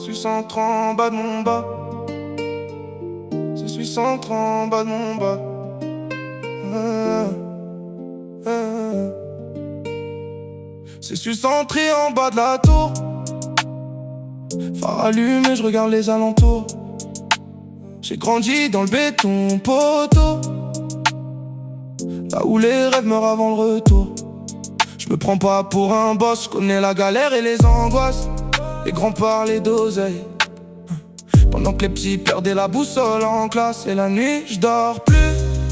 suis centre en bas de mon bas. Je suis centre en bas de mon bas. Je suis centré en bas de la tour. Phare allumé, je regarde les alentours. J'ai grandi dans le béton poteau, là où les rêves meurent avant le retour. Je me prends pas pour un boss, je connais la galère et les angoisses. Les grands parlaient d'oseille, pendant que les petits perdaient la boussole en classe. Et la nuit, je dors plus.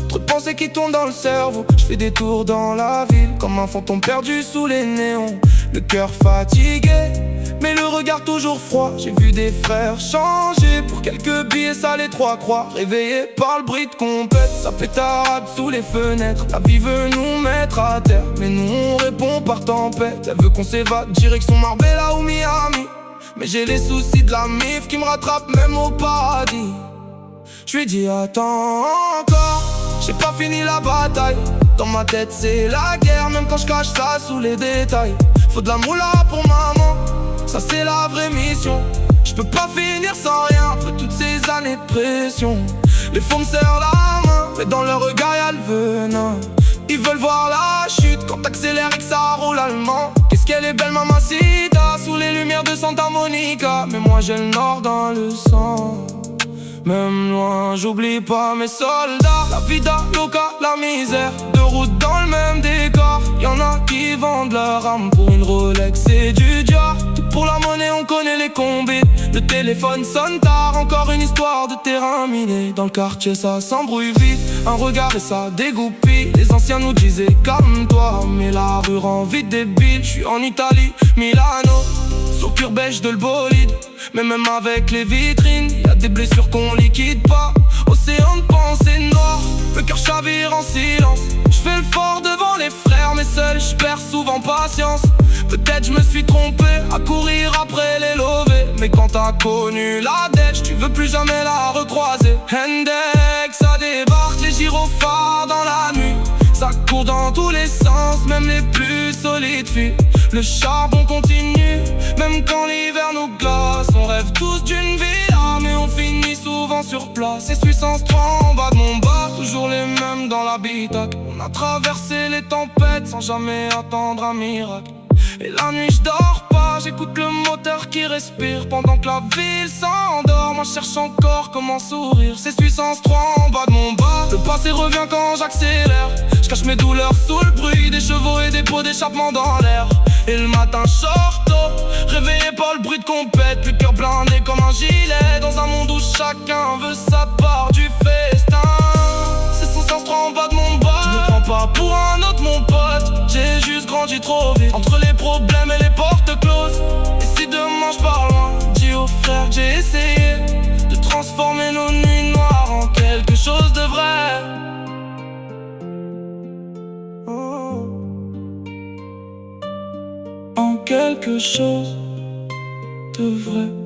Trop de pensées qui tournent dans le cerveau. Je fais des tours dans la ville, comme un fantôme perdu sous les néons. Le cœur fatigué, mais le regard toujours froid. J'ai vu des frères changer pour quelques billets, ça les trois croix. Réveillés par le bruit de compète, ça pétarade sous les fenêtres. La vie veut nous mettre à terre, mais nous on répond par tempête. Elle veut qu'on s'évade, direction Marbella ou Miami. Mais j'ai les soucis de la mif qui me rattrapent même au paradis. Je lui dis attends encore, j'ai pas fini la bataille. Dans ma tête c'est la guerre, même quand je cache ça sous les détails. Faut de la moula pour maman, ça c'est la vraie mission. Je peux pas finir sans rien, après toutes ces années de pression. Les faux me serrent la main, mais dans leur regard y'a le venin. Ils veulent voir la chute quand t'accélères et que ça roule allemand. Qu'est-ce qu'elle est belle mamacita, sous les lumières de Santa Monica. Mais moi j'ai le nord dans le sang. Même loin, j'oublie pas mes soldats. La vida loca, la misère, deux routes dans le même décor. Y'en a qui vendent leur âme pour une Rolex et du Dior. Tout pour la monnaie, on connaît les combines. Le téléphone sonne tard, encore une histoire de terrain miné. Dans le quartier ça s'embrouille vite, un regard et ça dégoupille. Les anciens nous disaient calme-toi, mais la rue rend vite débile. J'suis en Italie, Milano, sur pure beige de le bolide. Mais même avec les vitrines, y'a des blessures qu'on liquide pas. Océan de pensées noires, le cœur chavire en silence. J'fais le fort devant les frères, mais seul j'perds souvent patience. Peut-être je me suis trompé à courir après les lovés. Mais quand t'as connu la dèche, tu veux plus jamais la recroiser. Hendek, ça débarque, les gyrophares dans la nuit. Ça court dans tous les sens, même les plus solides fuient. Le charbon continue, même quand l'hiver nous glace. On rêve tous d'une villa, mais on finit souvent sur place. Et suis sans en bas de mon bas, toujours les mêmes dans l'habitacle. On a traversé les tempêtes sans jamais attendre un miracle. Et la nuit je dors pas, j'écoute le moteur qui respire pendant que la ville s'endort. Moi je cherche encore comment sourire. C'est Suissance 3 en bas de mon bas. Le passé revient quand j'accélère. Je cache mes douleurs sous le bruit des chevaux et des pots d'échappement dans l'air. Et le matin shorto, réveillé par le bruit de compète. Plus de cœur blindé comme un gilet, dans un monde où chacun veut sa part du festin. C'est 103 en bas de mon bas. Je me prends pas pour un autre mon pote, j'ai juste grandi trop vite, entre les problèmes et les portes closes. Et si demain je pars loin, dis aux frères que j'ai essayé de transformer nos nuits noires en quelque chose de vrai. En quelque chose de vrai.